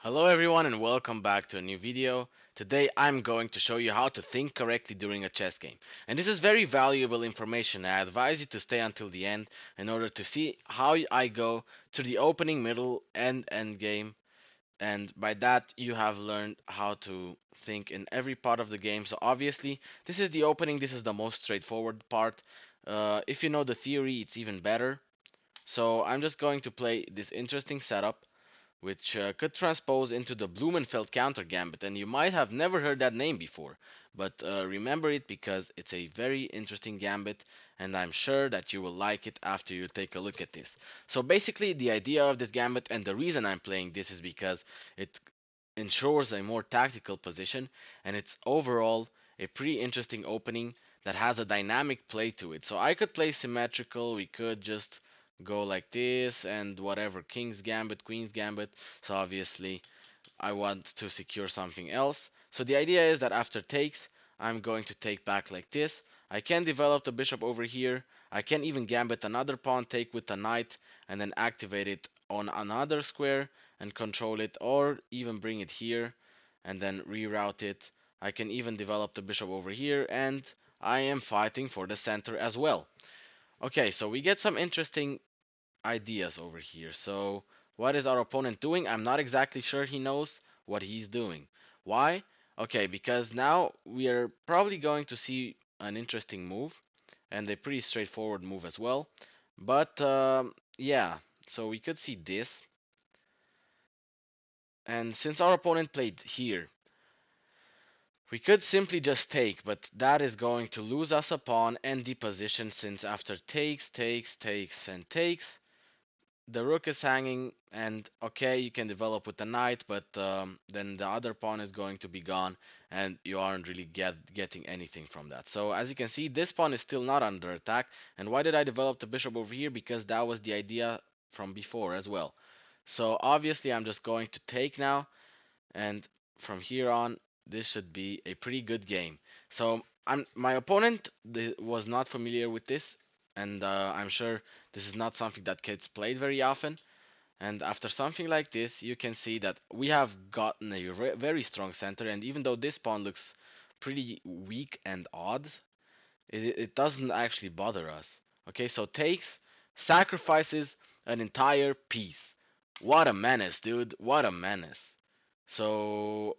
Hello everyone and welcome back to a new video. Today I'm going to show you how to think correctly during a chess game. And this is very valuable information. I advise you to stay until the end in order to see how I go to the opening, middle, and end game. And by that you have learned how to think in every part of the game. So obviously this is the opening, this is the most straightforward part. If you know the theory, it's even better. So I'm just going to play this interesting setup which could transpose into the Blumenfeld counter gambit, and you might have never heard that name before, but remember it because it's a very interesting gambit, and I'm sure that you will like it after you take a look at this. So basically, the idea of this gambit and the reason I'm playing this is because it ensures a more tactical position, and it's overall a pretty interesting opening that has a dynamic play to it. So I could play symmetrical, we could just go like this and whatever, king's gambit, queen's gambit. So obviously I want to secure something else. So the idea is that after takes, I'm going to take back like this. I can develop the bishop over here. I can even gambit another pawn, take with the knight, and then activate it on another square and control it, or even bring it here and then reroute it. I can even develop the bishop over here, and I am fighting for the center as well. Okay, so we get some interesting ideas over here. So, what is our opponent doing? I'm not exactly sure he knows what he's doing. Why? Okay, because now we are probably going to see an interesting move and a pretty straightforward move as well. But yeah, so we could see this. And since our opponent played here, we could simply just take, but that is going to lose us a pawn and the position since after takes, and takes, the rook is hanging, and okay, you can develop with the knight, but then the other pawn is going to be gone, and you aren't really getting anything from that. So as you can see, this pawn is still not under attack. And why did I develop the bishop over here? Because that was the idea from before as well. So obviously, I'm just going to take now, and from here on, this should be a pretty good game. So my opponent was not familiar with this, and I'm sure this is not something that gets played very often. And after something like this, you can see that we have gotten a very strong center, and even though this pawn looks pretty weak and odd, it doesn't actually bother us. Okay, so takes, sacrifices an entire piece. What a menace, dude. What a menace. So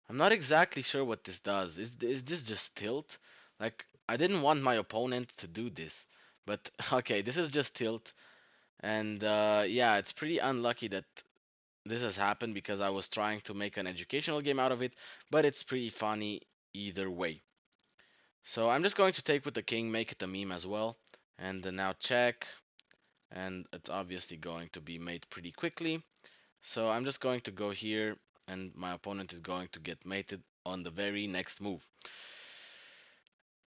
I'm not exactly sure what this does. Is this just tilt? Like I didn't want my opponent to do this, but okay, this is just tilt, and yeah, it's pretty unlucky that this has happened because I was trying to make an educational game out of it, but it's pretty funny either way. So I'm just going to take with the king, make it a meme as well, and now check, and it's obviously going to be made pretty quickly. So I'm just going to go here, and my opponent is going to get mated on the very next move.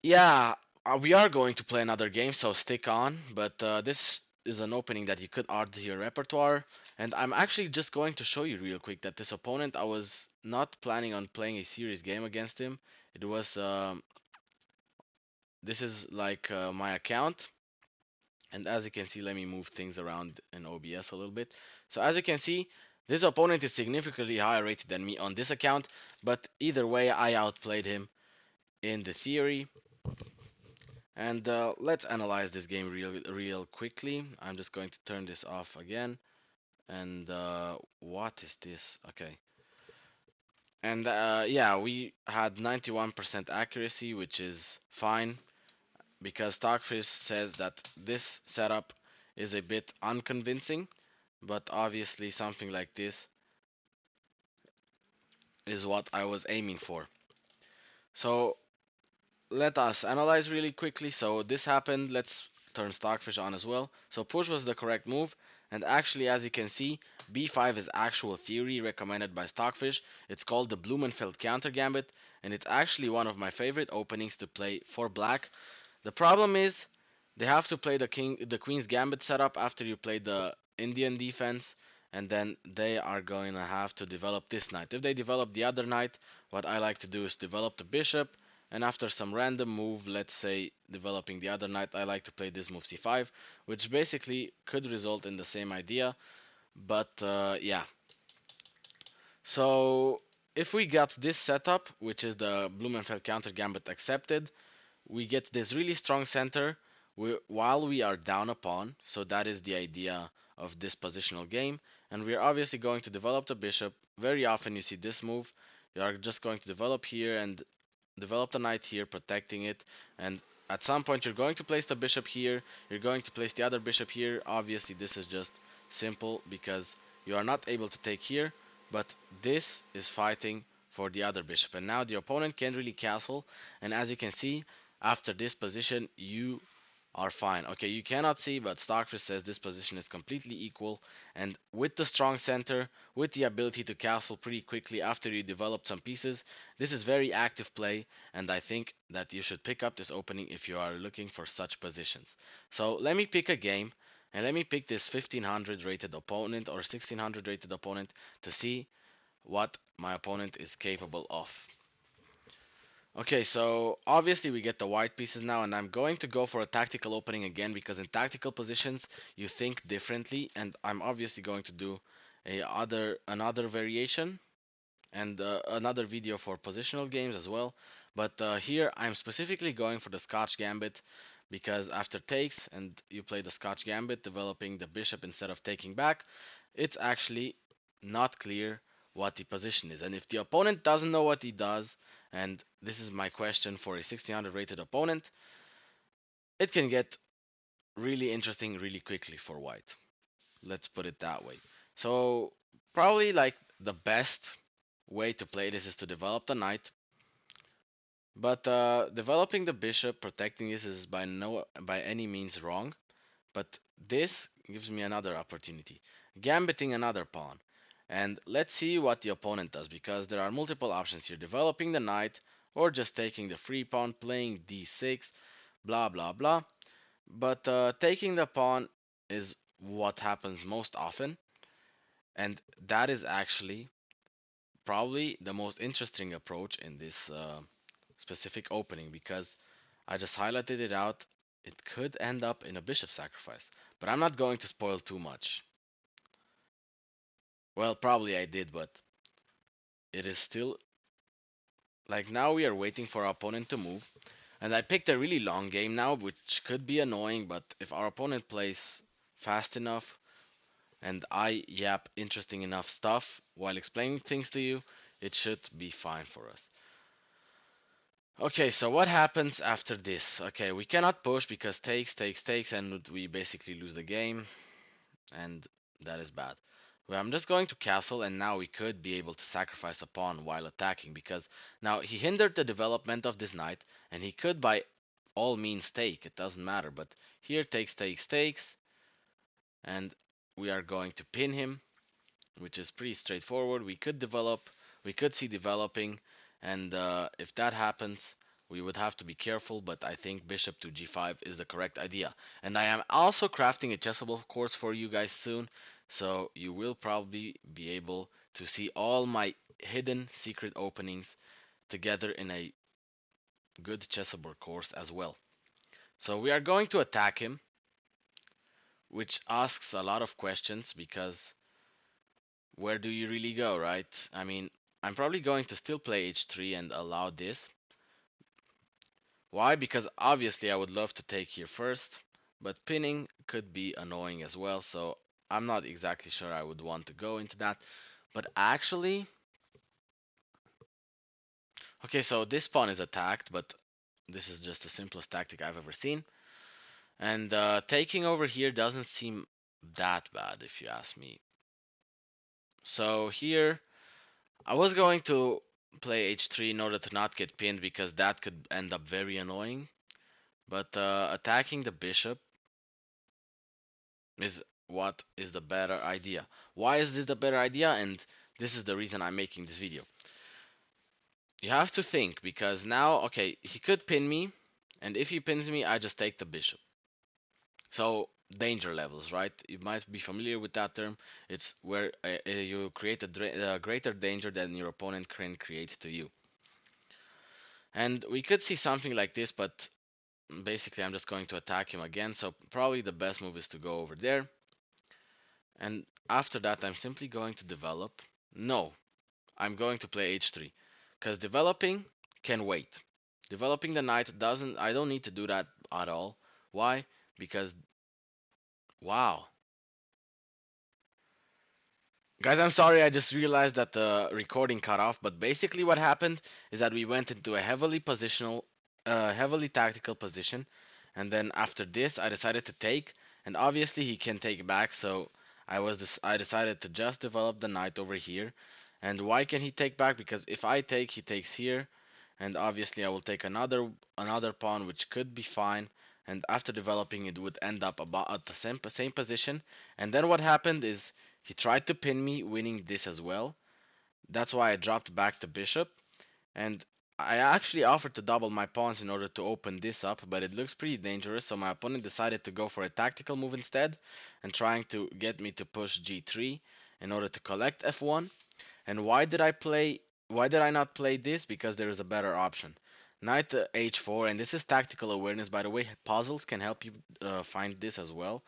Yeah, we are going to play another game, so stick on. But this is an opening that you could add to your repertoire. And I'm actually just going to show you real quick that this opponent, I was not planning on playing a serious game against him. It was, this is like my account. And as you can see, let me move things around in OBS a little bit. So as you can see, this opponent is significantly higher rated than me on this account. But either way, I outplayed him in the theory. And let's analyze this game real quickly. I'm just going to turn this off again. And what is this? Okay. And yeah, we had 91% accuracy, which is fine because Stockfish says that this setup is a bit unconvincing, but obviously something like this is what I was aiming for. So let us analyze really quickly. So this happened. Let's turn Stockfish on as well. So push was the correct move. And actually, as you can see, b5 is actual theory recommended by Stockfish. It's called the Blumenfeld counter gambit, and it's actually one of my favorite openings to play for black. The problem is they have to play the queen's gambit setup after you play the Indian defense, and then they are going to have to develop this knight. If they develop the other knight, what I like to do is develop the bishop, and after some random move, let's say developing the other knight, I like to play this move c5, which basically could result in the same idea, but yeah. So if we got this setup, which is the Blumenfeld counter gambit accepted, we get this really strong center while we are down a pawn. So that is the idea of this positional game. And we are obviously going to develop the bishop. Very often you see this move. You are just going to develop here and develop the knight here, protecting it. And at some point you're going to place the bishop here. You're going to place the other bishop here. Obviously this is just simple because you are not able to take here. But this is fighting for the other bishop. And now the opponent can't really castle. And as you can see, after this position, you are fine. Okay, you cannot see, but Stockfish says this position is completely equal. And with the strong center, with the ability to castle pretty quickly after you develop some pieces, this is very active play. And I think that you should pick up this opening if you are looking for such positions. So let me pick a game. And let me pick this 1500 rated opponent or 1600 rated opponent to see what my opponent is capable of. Okay, so obviously we get the white pieces now, and I'm going to go for a tactical opening again because in tactical positions you think differently, and I'm obviously going to do another variation and another video for positional games as well. But here I'm specifically going for the Scotch Gambit because after takes and you play the Scotch Gambit, developing the bishop instead of taking back, it's actually not clear what the position is. And if the opponent doesn't know what he does, and this is my question for a 1600 rated opponent, it can get really interesting really quickly for white. Let's put it that way. So probably like the best way to play this is to develop the knight. But developing the bishop, protecting this is by any means wrong. But this gives me another opportunity, gambiting another pawn. And let's see what the opponent does, because there are multiple options here. Developing the knight, or just taking the free pawn, playing d6, blah blah blah. But taking the pawn is what happens most often. And that is actually probably the most interesting approach in this specific opening, because I just highlighted it out. It could end up in a bishop sacrifice, but I'm not going to spoil too much. Well, probably I did, but it is still like now we are waiting for our opponent to move. And I picked a really long game now, which could be annoying, but if our opponent plays fast enough and I yap interesting enough stuff while explaining things to you, it should be fine for us. Okay, so what happens after this? Okay, we cannot push because takes, and we basically lose the game, and that is bad. Well, I'm just going to castle, and now we could be able to sacrifice a pawn while attacking, because now he hindered the development of this knight, and he could by all means take, it doesn't matter, but here takes, and we are going to pin him, which is pretty straightforward. We could see developing, and if that happens, we would have to be careful, but I think bishop to g5 is the correct idea. And I am also crafting a chessable course for you guys soon, so you will probably be able to see all my hidden secret openings together in a good chessable course as well. So we are going to attack him, which asks a lot of questions because where do you really go, right? I mean, I'm probably going to still play h3 and allow this. Why? Because obviously I would love to take here first, but pinning could be annoying as well, so I'm not exactly sure I would want to go into that. But actually, okay, so this pawn is attacked, but this is just the simplest tactic I've ever seen. And taking over here doesn't seem that bad if you ask me. So here I was going to play h3 in order to not get pinned because that could end up very annoying. But attacking the bishop is what is the better idea. Why is this the better idea? And this is the reason I'm making this video. You have to think because now, okay, he could pin me, and if he pins me, I just take the bishop. So danger levels, right? You might be familiar with that term. It's where you create a greater danger than your opponent can create to you. And we could see something like this, but basically I'm just going to attack him again. So probably the best move is to go over there. And after that, I'm simply going to develop. No. I'm going to play h3 because developing can wait. Developing the knight doesn't. I don't need to do that at all. Why? Because wow, guys, I'm sorry. I just realized that the recording cut off. But basically, what happened is that we went into a heavily tactical position, and then after this, I decided to take, and obviously he can take back. So I decided to just develop the knight over here. And why can he take back? Because if I take, he takes here, and obviously I will take another pawn, which could be fine. And after developing, it would end up about at the same position. And then what happened is he tried to pin me, winning this as well. That's why I dropped back the bishop. And I actually offered to double my pawns in order to open this up, but it looks pretty dangerous, so my opponent decided to go for a tactical move instead, and trying to get me to push g3 in order to collect f1. And why did I not play this? Because there is a better option. Knight h4, and this is tactical awareness, by the way. Puzzles can help you find this as well,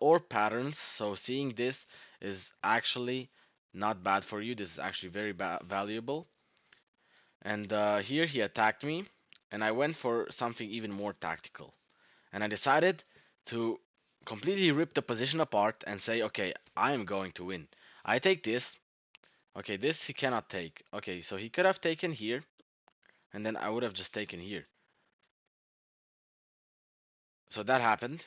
or patterns. So seeing this is actually not bad for you. This is actually very valuable. And here he attacked me, and I went for something even more tactical. And I decided to completely rip the position apart and say, okay, I am going to win. I take this. Okay, this he cannot take. Okay, so he could have taken here, and then I would have just taken here. So that happened.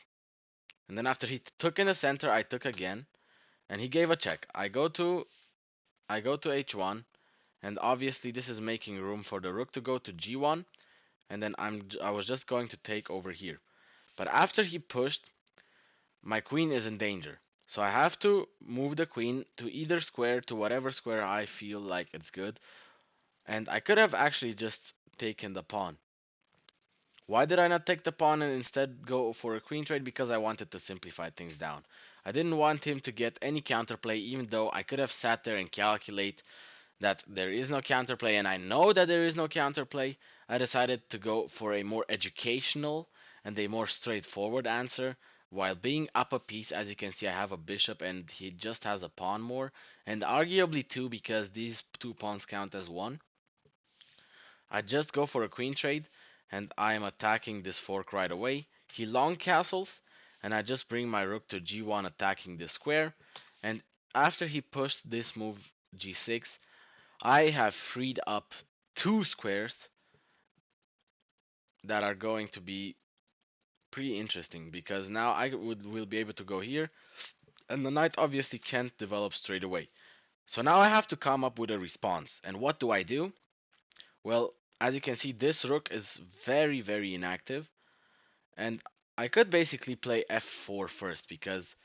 And then after he took in the center, I took again, and he gave a check. I go to h1, and obviously this is making room for the rook to go to g1, and then I was just going to take over here. But after he pushed, my queen is in danger. So I have to move the queen to either square, to whatever square I feel like it's good. And I could have actually just taken the pawn. Why did I not take the pawn and instead go for a queen trade? Because I wanted to simplify things down. I didn't want him to get any counterplay, even though I could have sat there and calculate that there is no counterplay, and I know that there is no counterplay. I decided to go for a more educational and a more straightforward answer. While being up a piece, as you can see, I have a bishop and he just has a pawn more, and arguably two because these two pawns count as one. I just go for a queen trade, and I am attacking this fork right away. He long castles, and I just bring my rook to g1 attacking this square. And after he pushed this move g6, I have freed up two squares that are going to be pretty interesting because now I will be able to go here, and the knight obviously can't develop straight away. So now I have to come up with a response. And what do I do? Well, as you can see, this rook is very inactive, and I could basically play f4 first because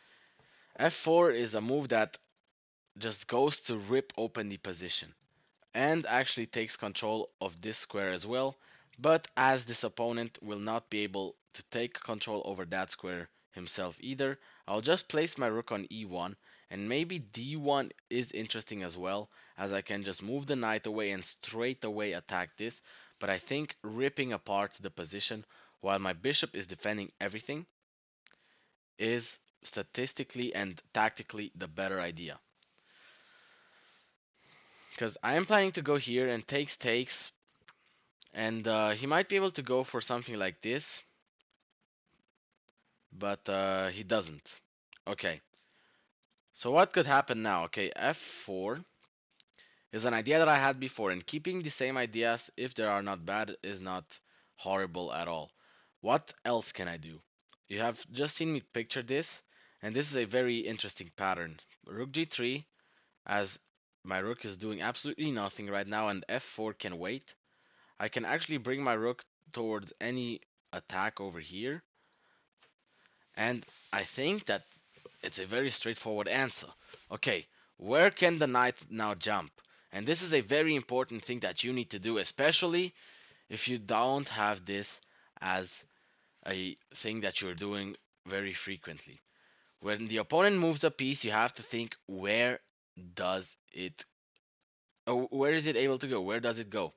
f4 is a move that just goes to rip open the position and actually takes control of this square as well. But as this opponent will not be able to take control over that square himself either, I'll just place my rook on e1, and maybe d1 is interesting as well, as I can just move the knight away and straight away attack this. But I think ripping apart the position while my bishop is defending everything is statistically and tactically the better idea. Because I am planning to go here and takes, and he might be able to go for something like this, but he doesn't. Okay, so what could happen now? Okay, f4 is an idea that I had before, and keeping the same ideas, if they are not bad, is not horrible at all. What else can I do? You have just seen me picture this, and this is a very interesting pattern. Rook g3, as my rook is doing absolutely nothing right now, and f4 can wait. I can actually bring my rook towards any attack over here. And I think that it's a very straightforward answer. Okay, where can the knight now jump? And this is a very important thing that you need to do, especially if you don't have this as a thing that you're doing very frequently. When the opponent moves a piece, you have to think does it where is it able to go? Where does it go?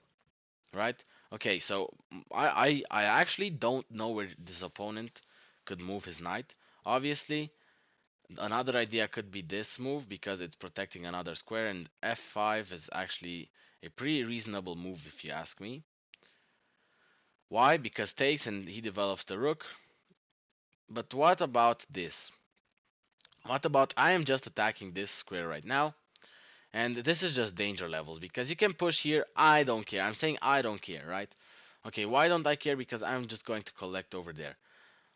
Right? Okay, so I actually don't know where this opponent could move his knight. Obviously, Another idea could be this move because it's protecting another square, and f5 is actually a pretty reasonable move if you ask me. Why? Because takes and he develops the rook. But what about this? What about I am just attacking this square right now, and this is just danger levels because you can push here. I don't care. I'm saying I don't care, right? Okay, why don't I care? Because I'm just going to collect over there.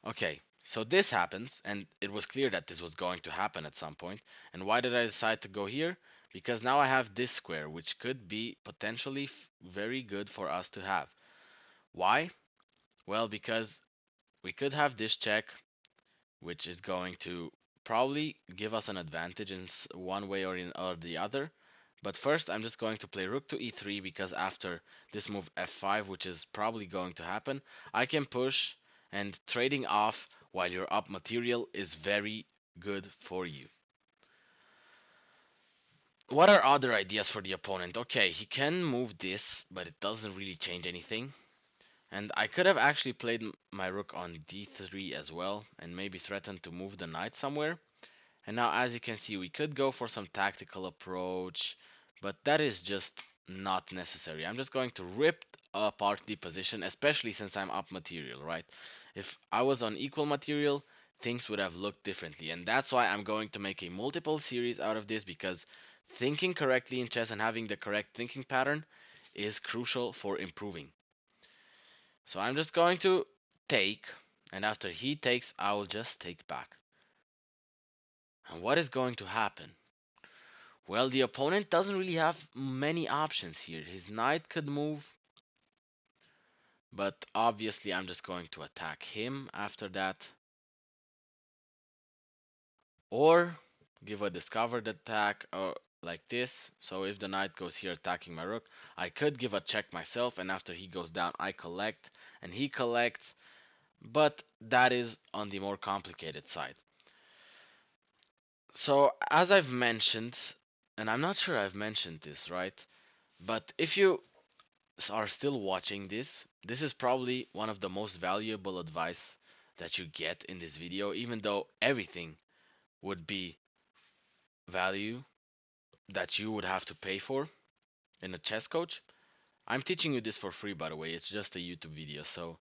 Okay, so this happens, and it was clear that this was going to happen at some point. And why did I decide to go here? Because now I have this square, which could be potentially very good for us to have. Why? Well, because we could have this check, which is going to probably give us an advantage in one way or the other. But first, I'm just going to play rook to e3 because after this move f5, which is probably going to happen, I can push, and trading off while you're up material is very good for you. What are other ideas for the opponent? Okay, he can move this, but it doesn't really change anything. And I could have actually played my rook on d3 as well, and maybe threatened to move the knight somewhere. And now, as you can see, we could go for some tactical approach, but that is just not necessary. I'm just going to rip apart the position, especially since I'm up material, right? If I was on equal material, things would have looked differently. And that's why I'm going to make a multiple series out of this, because thinking correctly in chess and having the correct thinking pattern is crucial for improving. So I'm just going to take, and after he takes, I will just take back. And what is going to happen? Well, the opponent doesn't really have many options here. His knight could move, but obviously I'm just going to attack him after that. Or give a discovered attack or like this. So if the knight goes here attacking my rook, I could give a check myself, and after he goes down, I collect and he collects. But that is on the more complicated side. So as I've mentioned, and I'm not sure I've mentioned this, right? But if you are still watching this, this is probably one of the most valuable advice that you get in this video, even though everything would be value that you would have to pay for in a chess coach. I'm teaching you this for free, by the way. It's just a YouTube video. So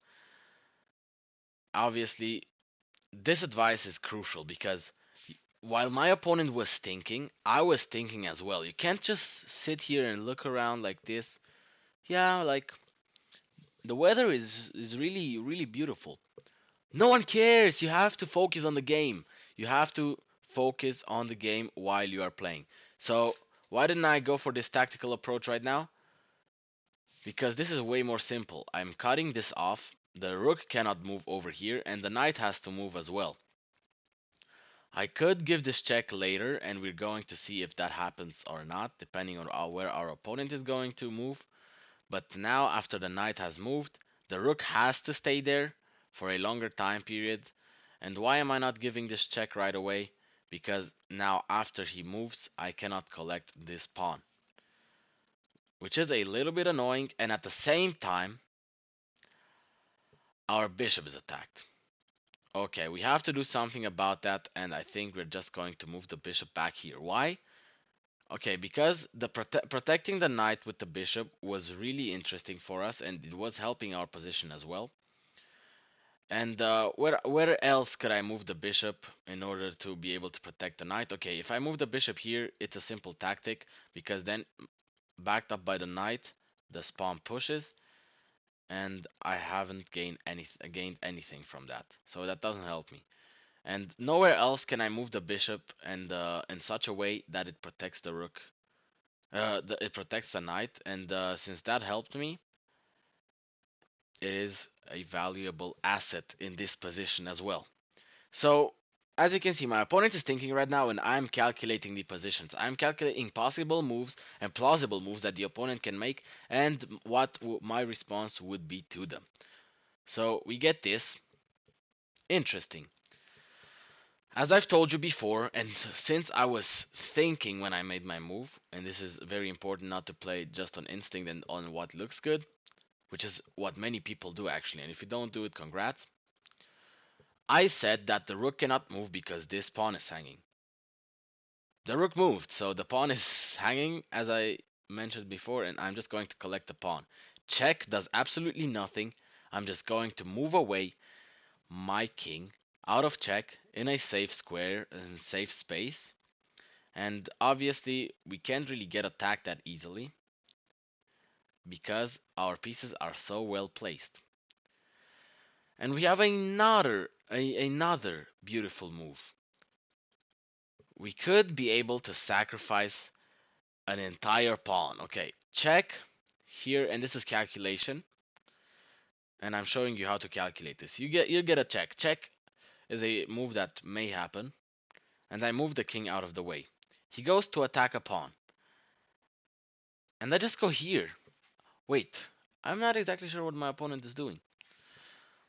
obviously, this advice is crucial because while my opponent was thinking, I was thinking as well. You can't just sit here and look around like this. Yeah, like the weather is really beautiful. No one cares. You have to focus on the game. You have to focus on the game while you are playing. So, why didn't I go for this tactical approach right now? Because this is way more simple. I'm cutting this off. The rook cannot move over here, and the knight has to move as well. I could give this check later, and we're going to see if that happens or not, depending on where our opponent is going to move. But now, after the knight has moved, the rook has to stay there for a longer time period. And why am I not giving this check right away? Because now, after he moves, I cannot collect this pawn, which is a little bit annoying. And at the same time, our bishop is attacked. Okay, we have to do something about that, and I think we're just going to move the bishop back here. Why? Okay, because the protecting the knight with the bishop was really interesting for us, and it was helping our position as well. And where else could I move the bishop in order to be able to protect the knight? Okay, if I move the bishop here, it's a simple tactic because then backed up by the knight, the pawn pushes, and I haven't gained anything from that. So that doesn't help me. And nowhere else can I move the bishop and in such a way that it protects the rook. It protects the knight, and since that helped me, it is a valuable asset in this position as well. So, as you can see, my opponent is thinking right now, and I'm calculating the positions. I'm calculating possible moves and plausible moves that the opponent can make, and what my response would be to them. So, we get this. Interesting. As I've told you before, and since I was thinking when I made my move, and this is very important not to play just on instinct and on what looks good, which is what many people do actually, and if you don't do it, congrats. I said that the rook cannot move because this pawn is hanging. The rook moved, so the pawn is hanging as I mentioned before, and I'm just going to collect the pawn. Check does absolutely nothing. I'm just going to move away my king out of check in a safe square and safe space. And obviously, we can't really get attacked that easily because our pieces are so well placed. And we have another beautiful move. We could be able to sacrifice an entire pawn. Okay, check here, and this is calculation, and I'm showing you how to calculate this. You get a check. Check is a move that may happen, and I move the king out of the way. He goes to attack a pawn, and I just go here. Wait, I'm not exactly sure what my opponent is doing.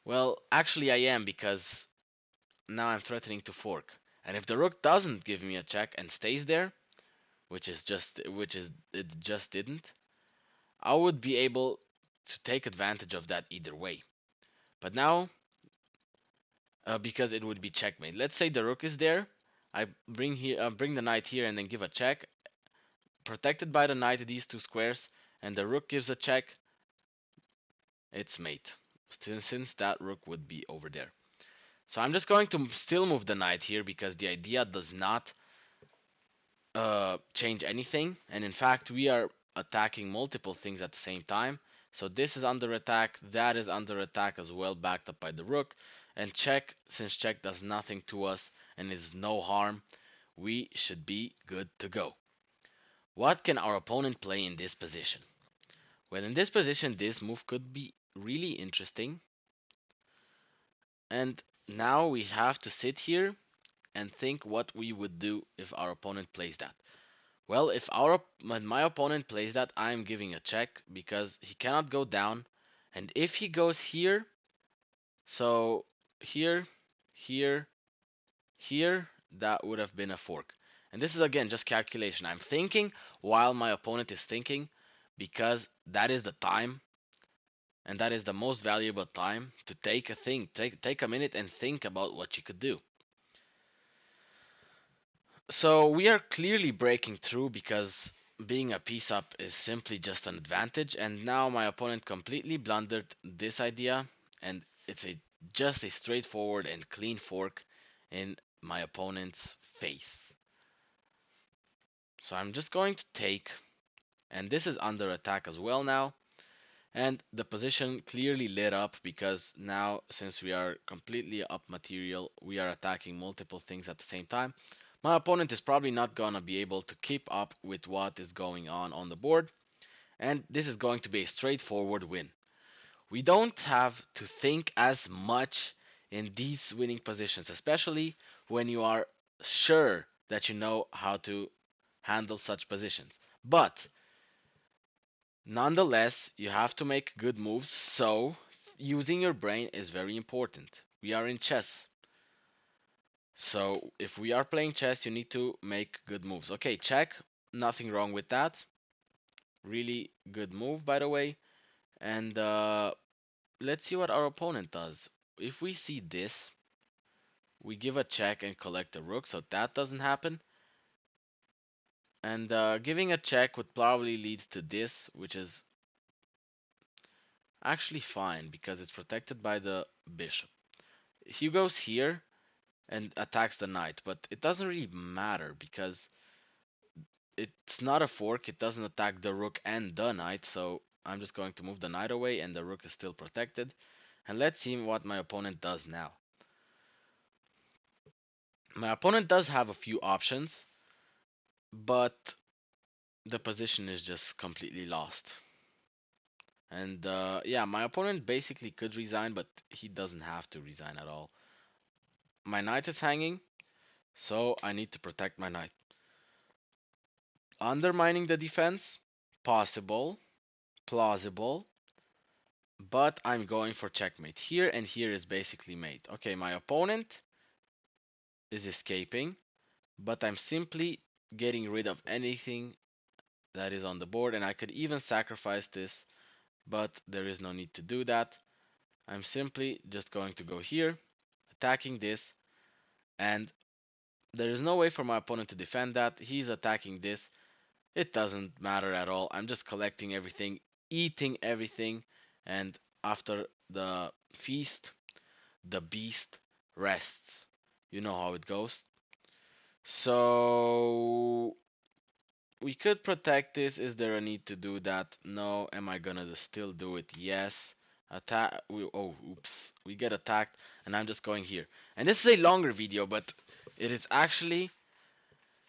Well, actually I am because now I'm threatening to fork. And if the rook doesn't give me a check and stays there, which is it just didn't, I would be able to take advantage of that either way. But now, because it would be checkmate. Let's say the rook is there. I bring the knight here and then give a check, protected by the knight these two squares, and the rook gives a check. It's mate, since that rook would be over there. So I'm just going to still move the knight here because the idea does not change anything. And in fact, we are attacking multiple things at the same time. So this is under attack, that is under attack as well, backed up by the rook. And check, since check does nothing to us and is no harm, we should be good to go. What can our opponent play in this position? Well, in this position, this move could be really interesting. And now we have to sit here and think what we would do if our opponent plays that. Well, if when my opponent plays that, I'm giving a check because he cannot go down. And if he goes here, so here, here, here, that would have been a fork. And this is again just calculation. I'm thinking while my opponent is thinking because that is the time and that is the most valuable time to take a minute and think about what you could do. So we are clearly breaking through because being a piece up is simply just an advantage, and now my opponent completely blundered this idea, and it's just a straightforward and clean fork in my opponent's face. So I'm just going to take, and this is under attack as well now, and the position clearly lit up because now since we are completely up material, we are attacking multiple things at the same time. My opponent is probably not gonna be able to keep up with what is going on the board, and this is going to be a straightforward win. We don't have to think as much in these winning positions, especially when you are sure that you know how to handle such positions. But nonetheless, you have to make good moves, so using your brain is very important. We are in chess. So if we are playing chess, you need to make good moves. Okay, check. Nothing wrong with that. Really good move, by the way. And let's see what our opponent does. If we see this, we give a check and collect a rook, so that doesn't happen. And giving a check would probably lead to this, which is actually fine because it's protected by the bishop. He goes here and attacks the knight, but it doesn't really matter because it's not a fork, it doesn't attack the rook and the knight, so I'm just going to move the knight away and the rook is still protected. And let's see what my opponent does now. My opponent does have a few options, but the position is just completely lost. And yeah, my opponent basically could resign, but he doesn't have to resign at all. My knight is hanging, so I need to protect my knight. Undermining the defense? Possible, plausible, but I'm going for checkmate here, and here is basically mate. Okay, my opponent is escaping, but I'm simply getting rid of anything that is on the board, and I could even sacrifice this, but there is no need to do that. I'm simply just going to go here, attacking this, and there is no way for my opponent to defend that. He's attacking this. It doesn't matter at all. I'm just collecting everything, eating everything, and after the feast, the beast rests. You know how it goes. So we could protect this. Is there a need to do that? No. Am I gonna still do it? Yes. Attack. Oh, oops. We get attacked, and I'm just going here. And this is a longer video, but it is actually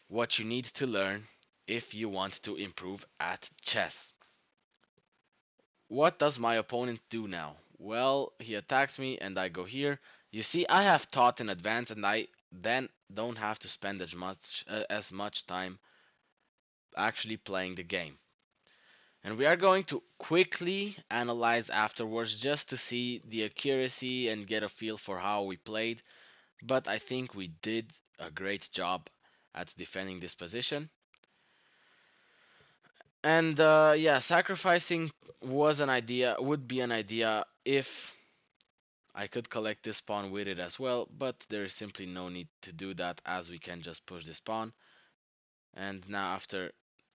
what you need to learn if you want to improve at chess. What does my opponent do now? Well, he attacks me and I go here. You see, I have taught in advance and I then don't have to spend as much time actually playing the game. And we are going to quickly analyze afterwards just to see the accuracy and get a feel for how we played. But I think we did a great job at defending this position. And yeah, sacrificing would be an idea if I could collect this pawn with it as well, but there is simply no need to do that as we can just push this pawn. And now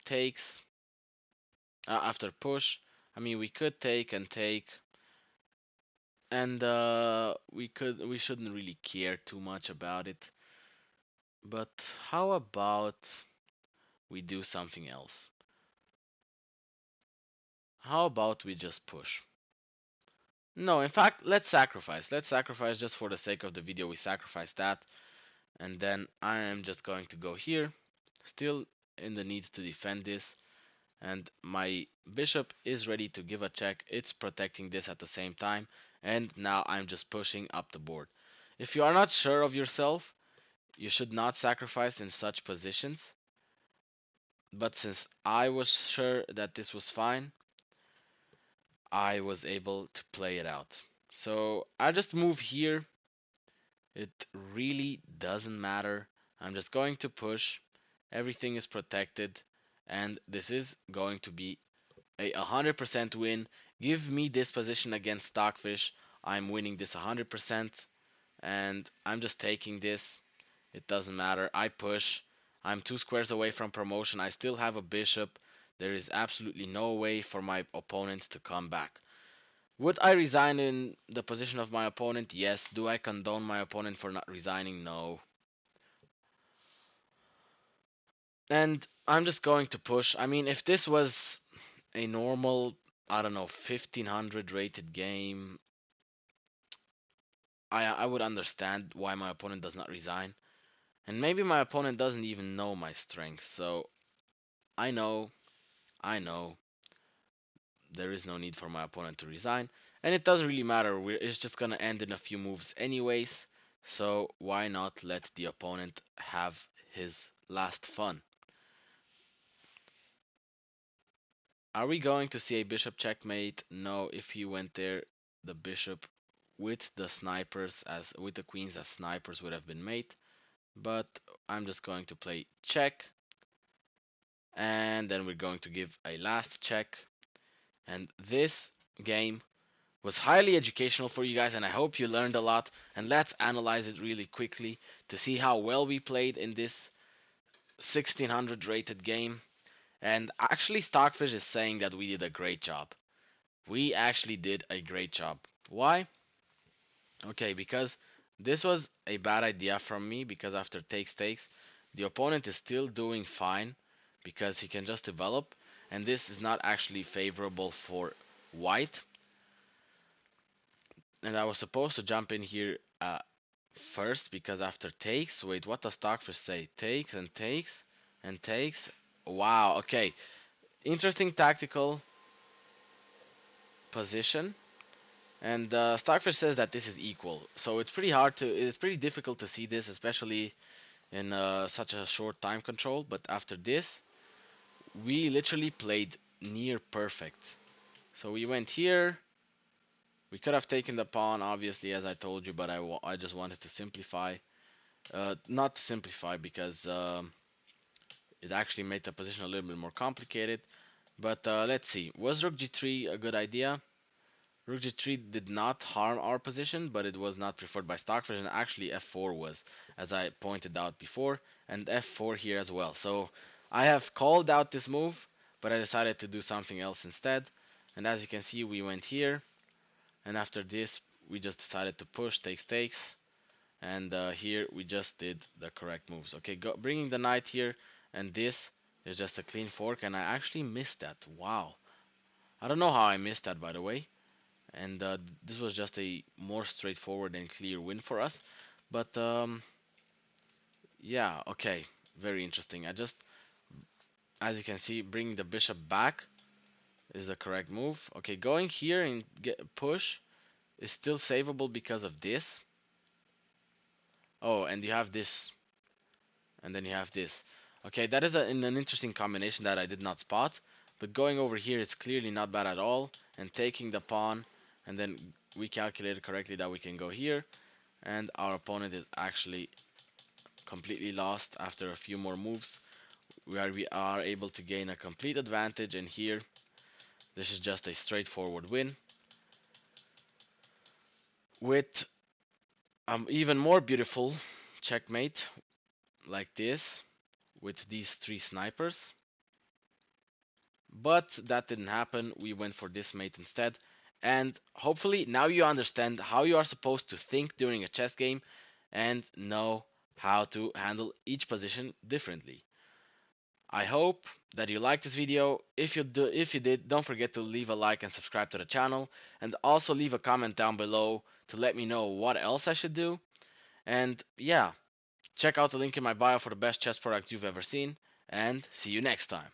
takes, after push, I mean we could take and take, and we shouldn't really care too much about it. But how about we do something else? How about we just push? No, in fact, let's sacrifice. Let's sacrifice just for the sake of the video. We sacrifice that. And then I am just going to go here. Still in the need to defend this. And my bishop is ready to give a check. It's protecting this at the same time. And now I'm just pushing up the board. If you are not sure of yourself, you should not sacrifice in such positions. But since I was sure that this was fine, I was able to play it out. So I just move here. It really doesn't matter. I'm just going to push. Everything is protected. And this is going to be a 100% win. Give me this position against Stockfish. I'm winning this 100%. And I'm just taking this. It doesn't matter. I push. I'm 2 squares away from promotion. I still have a bishop. There is absolutely no way for my opponent to come back. Would I resign in the position of my opponent? Yes. Do I condone my opponent for not resigning? No. And I'm just going to push. I mean, if this was a normal, I don't know, 1500 rated game, I would understand why my opponent does not resign. And maybe my opponent doesn't even know my strength. So I know, I know there is no need for my opponent to resign. And it doesn't really matter. It's just going to end in a few moves anyways. So why not let the opponent have his last fun? Are we going to see a bishop checkmate? No, if he went there, the bishop with the snipers as with the queens as snipers would have been mate. But I'm just going to play check. And then we're going to give a last check. And this game was highly educational for you guys, and I hope you learned a lot. And let's analyze it really quickly to see how well we played in this 1600 rated game. And actually, Stockfish is saying that we did a great job. We actually did a great job. Why? Okay, because this was a bad idea from me, because after takes, the opponent is still doing fine because he can just develop, and this is not actually favorable for white. And I was supposed to jump in here first, because after takes, wait, what does Stockfish say? Takes and takes and takes. Wow, okay. Interesting tactical position. And Stockfish says that this is equal. So it's pretty difficult to see this, especially in such a short time control. But after this, we literally played near perfect. So we went here. We could have taken the pawn, obviously, as I told you, but I just wanted to simplify. Not to simplify, because it actually made the position a little bit more complicated. But let's see. Was rook g3 a good idea? Rook g3 did not harm our position, but it was not preferred by Stockfish, and actually f4 was, as I pointed out before, and f4 here as well. So I have called out this move, but I decided to do something else instead. And as you can see, we went here, and after this, we just decided to push, takes, and here we just did the correct moves. Okay, bringing the knight here, and this is just a clean fork, and I actually missed that. Wow. I don't know how I missed that, by the way. And this was just a more straightforward and clear win for us. But yeah, okay, very interesting. As you can see, bringing the bishop back is the correct move. Okay, going here and push is still savable because of this. Oh, and you have this, and then you have this. Okay, that is an interesting combination that I did not spot. But going over here is clearly not bad at all. And taking the pawn, and then we calculated correctly that we can go here. And our opponent is actually completely lost after a few more moves, where we are able to gain a complete advantage. And here, this is just a straightforward win with even more beautiful checkmate like this with these three snipers. But that didn't happen. We went for this mate instead. And hopefully now you understand how you are supposed to think during a chess game and know how to handle each position differently. I hope that you liked this video. If you did, don't forget to leave a like and subscribe to the channel, and also leave a comment down below to let me know what else I should do. And yeah, check out the link in my bio for the best chess products you've ever seen, and see you next time.